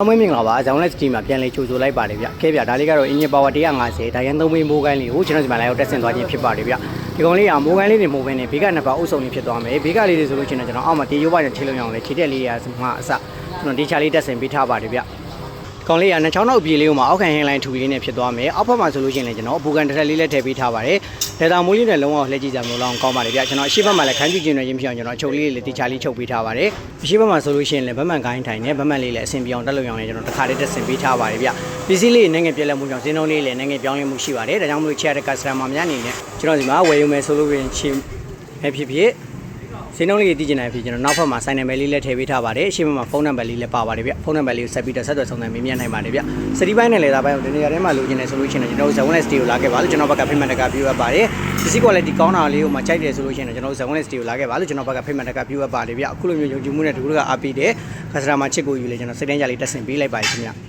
မင်းမင်္ဂလာပါဇောင်းလက်စတီမှာပြန်လည်ကြိုဆိုလိုက်ပါတယ်ဗျခဲဗျဒါလေးကတော့အင်ဂျင်ပါဝါ150ဒါရန်3ဘိန်းမိုးကိုင်းလေးကိုကျွန်တော်ဒီမှာလာရောက်တက်ဆင်သွားခြင်းဖြစ်ပါတယ်ဗျဒီကောင်လေးကမိုးကိုင်းလေးတွေမိုးဘဲနဲ့ဘေးကနှစ်ပါးအုပ်စုံလေးဖြစ်သွားမယ်ဘေးကလေးတွေဆိုလို့ရှိရင်ကျွန်တော်အောက်မှာတေရိုးပိုင်းနဲ့ထိလုံးရအောင်လေခြေတက်လေးရမှာအစကျွန်တော်ဒီချာလေးတက်ဆင်ပေးထားပါတယ်ဗျကောင်လေးကနှစ်ချောင်းနောက်ပြေလေးကိုမှအောက်ခံဟင်းလိုင်းထူလေးနဲ့ဖြစ်သွားမယ်အောက်ဘက်မှာဆိုလို့ရှိရင်လည်းကျွန်တော်ဘူကန်တစ်ထက်လေးလည်းထည့်ပေးထားပါတယ်ဒေတာမိုးလေးနဲ့လုံးဝလှည့်ကြည့်ကြမျိုးလောက်ကောင်းပါတယ်ဗျကျွန်တော်အရှိဘက်မှာလည်းခန်းကြည့်ကျင်နေခြင်းဖြစ်အောင်ကျွန်တော်အချုပ်လေးလေးဒီချာလေးချုပ်ပေးထားပါတယ်အရှိဘက်မှာဆိုလို့ရှိရင်လည်းဗတ်မှန်ကိုင်းထိုင်နဲ့ဗတ်မှန်လေးလည်းအဆင်ပြေအောင်တက်လို့ရအောင်လည်းကျွန်တော်တစ်ခါလေးတက်ဆင်ပေးထားပါတယ်ဗျပစ္စည်းလေးနိုင်ငံပြက်လက်မှုကြောင့်ဈေးနှုန်းလေးလည်းနိုင်ငံပြောင်းလဲမှုရှိပါတယ်ဒါကြောင့်မလို့ချရတဲ့ customer များအနေနဲ့ကျွန်တော်ဒီမှာဝယ်ယူမယ်ဆိုလို့ရင်ချင်းဖြစ်ဖြစ်ဈေးနှုန်းလေးတည်ကျင်နိုင်ဖြစ်ကျွန်တော်နောက်ဘက်မှာဆိုင်နံပါတ်လေးလည်းထည့်ပေးထားပါတယ်အရှိမမှာဖုန်းနံပါတ်လေးလည်းပါပါတယ်ဗျဖုန်းနံပါတ်လေးကိုဆက်ပြီးတော့ဆက်သွယ်ဆောင်တယ်မေးမြန်းနိုင်ပါတယ်ဗျစတီပိုင်းနဲ့လေသားပိုင်းကိုဒီနေရာထဲမှာလိုချင်တယ်ဆိုလို့ရှိရင်ကျွန်တော်ဇဝန်း ST ကိုလာခဲ့ပါလို့ကျွန်တော်ဘက်က payment တကပြုအပ်ပါတယ်ပစ္စည်း quality ကောင်းတာလေးကိုမှကြိုက်တယ်ဆိုလို့ရှိရင်ကျွန်တော်ဇဝန်း ST ကိုလာခဲ့ပါလို့ကျွန်တော်ဘက်က payment တကပြုအပ်ပါတယ်ဗျအခုလိုမျိုးယုံကြည်မှုနဲ့တကူကအားပေးတဲ့ customer ချစ်ကိုယူလေကျွန်တော်စိတ်တိုင်းကြလေးတက်ဆင်ပေးလိုက်ပါတယ်ခင်ဗျ